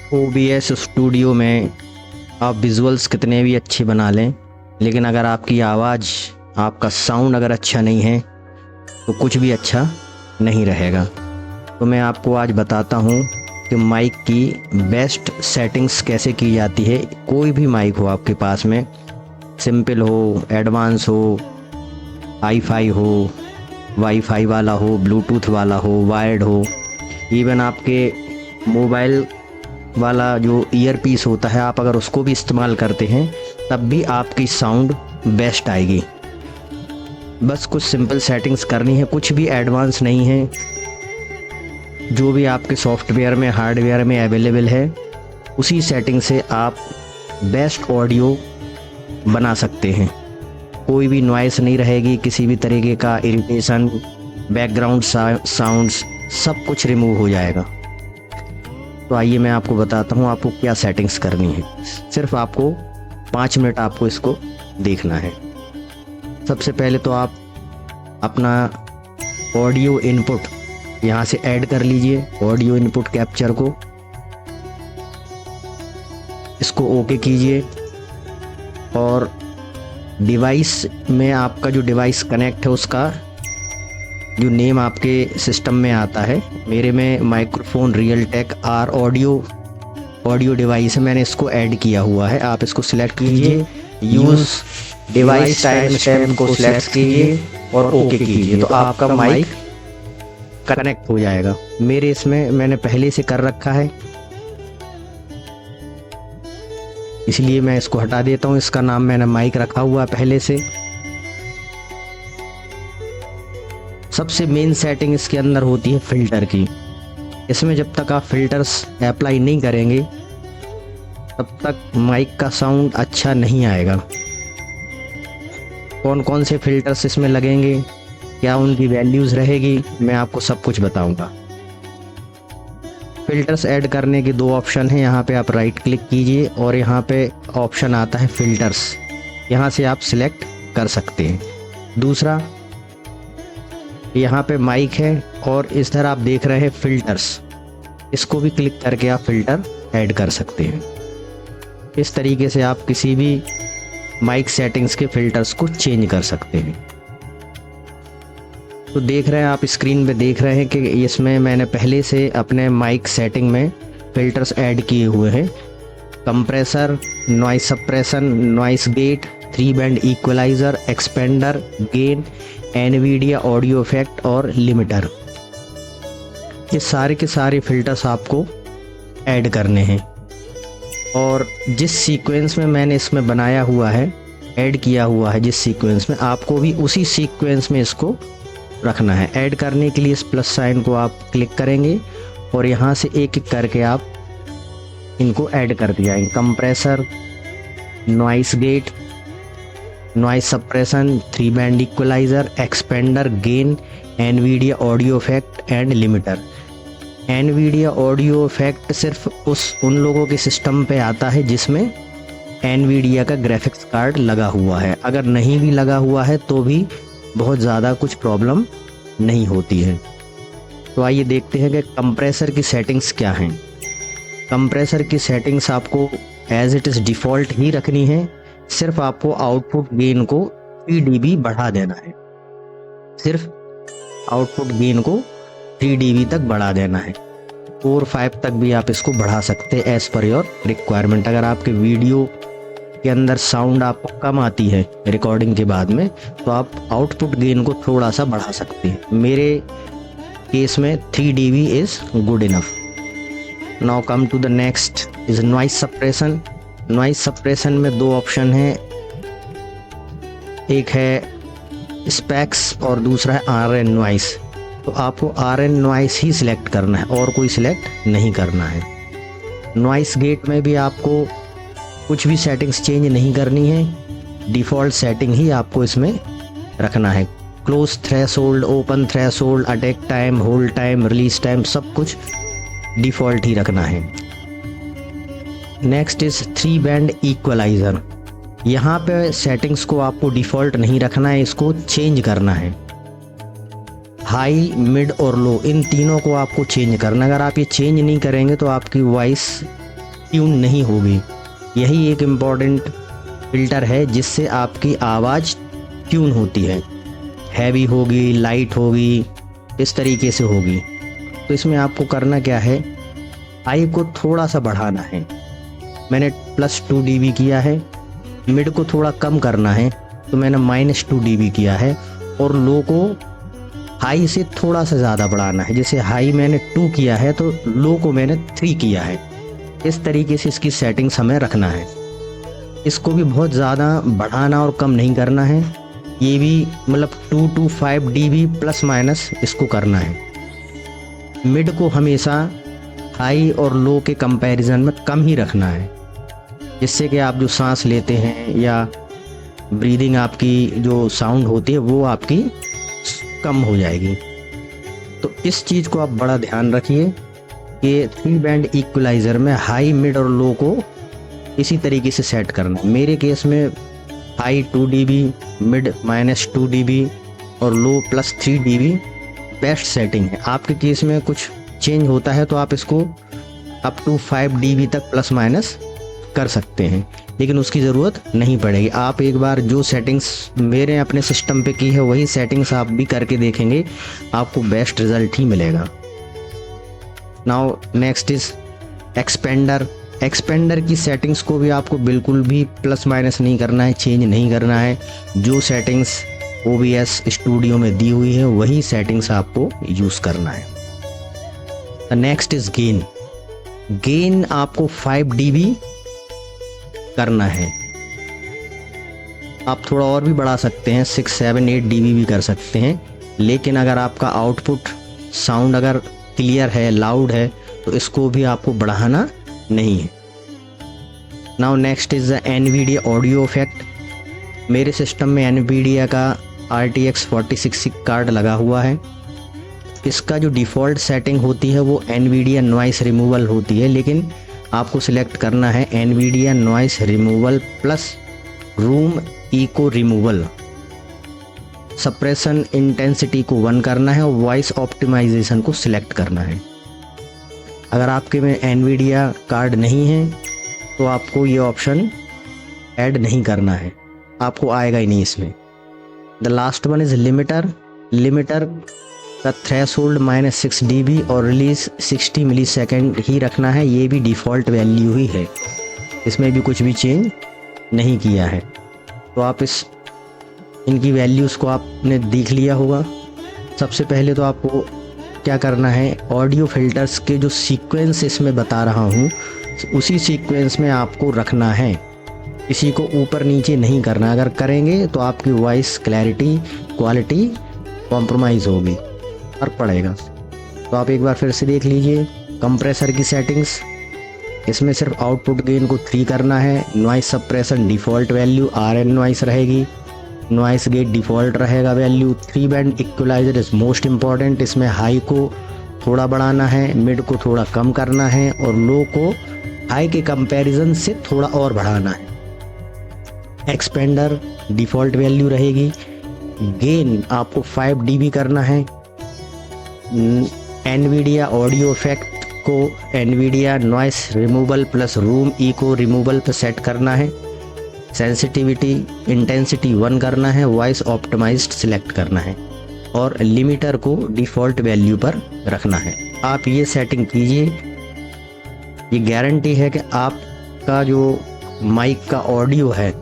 OBS studio में आप visuals कितने भी अच्छे बना लें, लेकिन अगर आपकी आवाज़, आपका साउंड अगर अच्छा नहीं है तो कुछ भी अच्छा नहीं रहेगा। तो मैं आपको आज बताता हूँ कि माइक की बेस्ट सेटिंग्स कैसे की जाती है। कोई भी माइक हो आपके पास में, सिंपल हो, एडवांस हो, हाई-फाई हो, वाईफाई वाला हो, ब्लूटूथ वाला हो, वायर्ड हो, इवन आपके मोबाइल वाला जो ईयर पीस होता है, आप अगर उसको भी इस्तेमाल करते हैं तब भी आपकी साउंड बेस्ट आएगी। बस कुछ सिंपल सेटिंग्स करनी है, कुछ भी एडवांस नहीं है। जो भी आपके सॉफ्टवेयर में, हार्डवेयर में अवेलेबल है, उसी सेटिंग से आप बेस्ट ऑडियो बना सकते हैं। कोई भी नॉइस नहीं रहेगी, किसी भी तरीके का इरिटेशन, बैकग्राउंड साउंड्स, सब कुछ रिमूव हो जाएगा। तो आइए मैं आपको बताता हूँ आपको क्या सेटिंग्स करनी है। सिर्फ आपको 5 मिनट आपको इसको देखना है। सबसे पहले तो आप अपना ऑडियो इनपुट यहाँ से ऐड कर लीजिए, ऑडियो इनपुट कैप्चर को, इसको ओके कीजिए। और डिवाइस में आपका जो डिवाइस कनेक्ट है उसका जो नेम आपके सिस्टम में आता है, मेरे में microphone Realtek R audio device है, मैंने इसको ऐड किया हुआ है। आप इसको सिलेक्ट कीजिए, यूज़ डिवाइस टाइम स्टैम्प को सिलेक्ट कीजिए और ओके कीजिए, तो आपका माइक कनेक्ट हो जाएगा। मेरे इसमें मैंने पहले से कर रखा है, इसलिए मैं इसको हटा देता हूँ। इसका नाम मैंने माइक रखा हुआ है पहले से। सबसे मेन सेटिंग इसके अंदर होती है फ़िल्टर की। इसमें जब तक आप फ़िल्टर्स अप्लाई नहीं करेंगे तब तक माइक का साउंड अच्छा नहीं आएगा। कौन कौन से फ़िल्टर्स इसमें लगेंगे, क्या उनकी वैल्यूज़ रहेगी, मैं आपको सब कुछ बताऊंगा। फ़िल्टर्स ऐड करने के 2 ऑप्शन हैं। यहाँ पे आप राइट क्लिक कीजिए और यहाँ पे ऑप्शन आता है फ़िल्टर्स, यहाँ से आप सिलेक्ट कर सकते हैं। दूसरा, यहाँ पे माइक है और इस तरह आप देख रहे हैं फ़िल्टर्स, इसको भी क्लिक करके आप फ़िल्टर ऐड कर सकते हैं। इस तरीके से आप किसी भी माइक सेटिंग्स के फ़िल्टर्स को चेंज कर सकते हैं। तो देख रहे हैं आप, स्क्रीन पे देख रहे हैं कि इसमें मैंने पहले से अपने माइक सेटिंग में फ़िल्टर्स ऐड किए हुए हैं। Compressor, noise suppression, noise gate, 3 band equaliser, expander, gain, Nvidia audio effect और लिमिटर। ये सारे के सारे फ़िल्टर्स आपको ऐड करने हैं और जिस सीक्वेंस में मैंने इसमें बनाया हुआ है, ऐड किया हुआ है, जिस सीक्वेंस में, आपको भी उसी सीक्वेंस में इसको रखना है। ऐड करने के लिए इस प्लस साइन को आप क्लिक करेंगे और यहाँ से एक एक करके आप इनको ऐड कर दिया है। Compressor, noise gate, noise suppression, 3 band equaliser, expander, gain, Nvidia audio effect and limiter. Nvidia audio effect सिर्फ उन लोगों के सिस्टम पे आता है जिसमें एनवीडिया का ग्राफिक्स कार्ड लगा हुआ है। अगर नहीं भी लगा हुआ है तो भी बहुत ज़्यादा कुछ प्रॉब्लम नहीं होती है। तो आइए देखते हैं कि कंप्रेसर की सेटिंग्स क्या हैं। कंप्रेसर की सेटिंग्स आपको एज इट इज़ डिफ़ॉल्ट ही रखनी है। सिर्फ आपको आउटपुट गेन को 3 dB बढ़ा देना है। सिर्फ आउटपुट गेन को 3 dB तक बढ़ा देना है। 4, 5 तक भी आप इसको बढ़ा सकते हैं एज़ पर योर रिक्वायरमेंट। अगर आपके वीडियो के अंदर साउंड आपको कम आती है रिकॉर्डिंग के बाद में, तो आप आउटपुट गेन को थोड़ा सा बढ़ा सकते हैं। मेरे केस में 3 dB is good enough. Now come to the next is noise suppression. Noise suppression में 2 ऑप्शन हैं, एक है स्पेक्स और दूसरा है RN नॉइस। तो आपको RN नॉइस ही सिलेक्ट करना है और कोई सिलेक्ट नहीं करना है। नॉइस गेट में भी आपको कुछ भी सेटिंग्स चेंज नहीं करनी है, डिफ़ॉल्ट सेटिंग ही आपको इसमें रखना है। Close threshold, open threshold, attack time, hold time, release time, सब कुछ डिफ़ॉल्ट ही रखना है। Next is 3 band equaliser. यहाँ पे सेटिंग्स को आपको डिफ़ॉल्ट नहीं रखना है, इसको चेंज करना है। हाई, मिड और लो, इन तीनों को आपको चेंज करना है। अगर आप ये चेंज नहीं करेंगे तो आपकी वॉइस ट्यून नहीं होगी। यही एक इम्पॉर्टेंट फ़िल्टर है जिससे आपकी आवाज़ ट्यून होती है, हैवी होगी, लाइट होगी, इस तरीके से होगी। तो इसमें आपको करना क्या है, हाई को थोड़ा सा बढ़ाना है, मैंने +2 dB किया है। मिड को थोड़ा कम करना है तो मैंने -2 dB किया है। और लो को हाई से थोड़ा सा ज़्यादा बढ़ाना है, जैसे हाई मैंने 2 किया है तो लो को मैंने 3 किया है। इस तरीके से इसकी सेटिंग्स हमें रखना है। इसको भी बहुत ज़्यादा बढ़ाना और कम नहीं करना है, ये भी मतलब 2 to 5 dB प्लस माइनस इसको करना है। मिड को हमेशा हाई और लो के कंपैरिजन में कम ही रखना है, जिससे कि आप जो सांस लेते हैं या ब्रीदिंग आपकी जो साउंड होती है वो आपकी कम हो जाएगी। तो इस चीज़ को आप बड़ा ध्यान रखिए कि 3 बैंड इक्वलाइज़र में हाई, मिड और लो को इसी तरीके से सेट करना है। मेरे केस में हाई 2 dB, मिड -2 dB और लो +3 dB बेस्ट सेटिंग है। आपके केस में कुछ चेंज होता है तो आप इसको अप टू 5 dB तक प्लस माइनस कर सकते हैं, लेकिन उसकी ज़रूरत नहीं पड़ेगी। आप एक बार जो सेटिंग्स मेरे अपने सिस्टम पे की है वही सेटिंग्स आप भी करके देखेंगे, आपको बेस्ट रिज़ल्ट ही मिलेगा। Now next is expander. Expander की सेटिंग्स को भी आपको बिल्कुल भी प्लस माइनस नहीं करना है, चेंज नहीं करना है। जो सेटिंग्स OBS स्टूडियो में दी हुई है वही सेटिंग्स आपको यूज़ करना है। Next is gain. गेन आपको 5 dB करना है। आप थोड़ा और भी बढ़ा सकते हैं, 6, 7, 8 dB भी कर सकते हैं, लेकिन अगर आपका आउटपुट साउंड अगर क्लियर है, लाउड है, तो इसको भी आपको बढ़ाना नहीं है। Now next is the NVIDIA audio effect. मेरे सिस्टम में NVIDIA का RTX 4060 कार्ड लगा हुआ है। इसका जो डिफ़ॉल्ट सेटिंग होती है वो NVIDIA नॉइस रिमूवल होती है, लेकिन आपको सिलेक्ट करना है NVIDIA noise removal plus room echo removal. Suppression intensity को 1 करना है और वॉइस ऑप्टिमाइजेशन को सिलेक्ट करना है। अगर आपके में NVIDIA कार्ड नहीं है तो आपको ये ऑप्शन ऐड नहीं करना है, आपको आएगा ही नहीं इसमें। The last one is limiter. Limiter का थ्रेशोल्ड -6 dB और रिलीज 60 मिलीसेकंड ही रखना है, ये भी डिफ़ॉल्ट वैल्यू ही है, इसमें भी कुछ भी चेंज नहीं किया है। तो आप इनकी वैल्यूज़ को आपने देख लिया होगा। सबसे पहले तो आपको क्या करना है, ऑडियो फिल्टर्स के जो सीक्वेंस इसमें बता रहा हूँ उसी सीक्वेंस में आपको रखना है, किसी को ऊपर नीचे नहीं करना। अगर करेंगे तो आपकी वॉइस क्लैरिटी, क्वालिटी कॉम्प्रोमाइज़ होगी, फर्क पड़ेगा। तो आप एक बार फिर से देख लीजिए। कंप्रेसर की सेटिंग्स, इसमें सिर्फ आउटपुट गेन को 3 करना है। Noise suppression default value RN noise रहेगी। नॉइस गेट डिफ़ॉल्ट रहेगा value. 3 band equaliser is most important. इसमें हाई को थोड़ा बढ़ाना है, मिड को थोड़ा कम करना है और लो को हाई के कंपैरिजन से थोड़ा और बढ़ाना है। एक्सपेंडर डिफ़ॉल्ट वैल्यू रहेगी। गेन आपको 5 dB करना है। NVIDIA ऑडियो इफेक्ट को NVIDIA noise removal plus room echo removal पर सेट करना है। सेंसिटिविटी इंटेंसिटी 1 करना है। वॉइस ऑप्टिमाइज्ड सिलेक्ट करना है और लिमिटर को डिफ़ॉल्ट वैल्यू पर रखना है। आप ये सेटिंग कीजिए, ये गारंटी है कि आपका जो माइक का ऑडियो है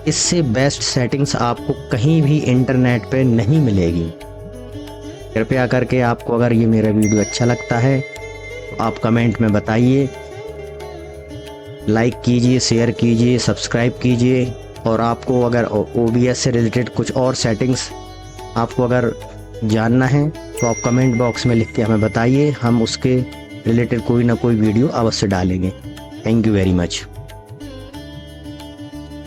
इससे बेस्ट सेटिंग्स आपको कहीं भी इंटरनेट पे नहीं मिलेगी। कृपया करके आपको अगर ये मेरा वीडियो अच्छा लगता है तो आप कमेंट में बताइए, लाइक कीजिए, शेयर कीजिए, सब्सक्राइब कीजिए। और आपको अगर OBS से रिलेटेड कुछ और सेटिंग्स आपको अगर जानना है तो आप कमेंट बॉक्स में लिख के हमें बताइए, हम उसके रिलेटेड कोई ना कोई वीडियो अवश्य डालेंगे। Thank you very much.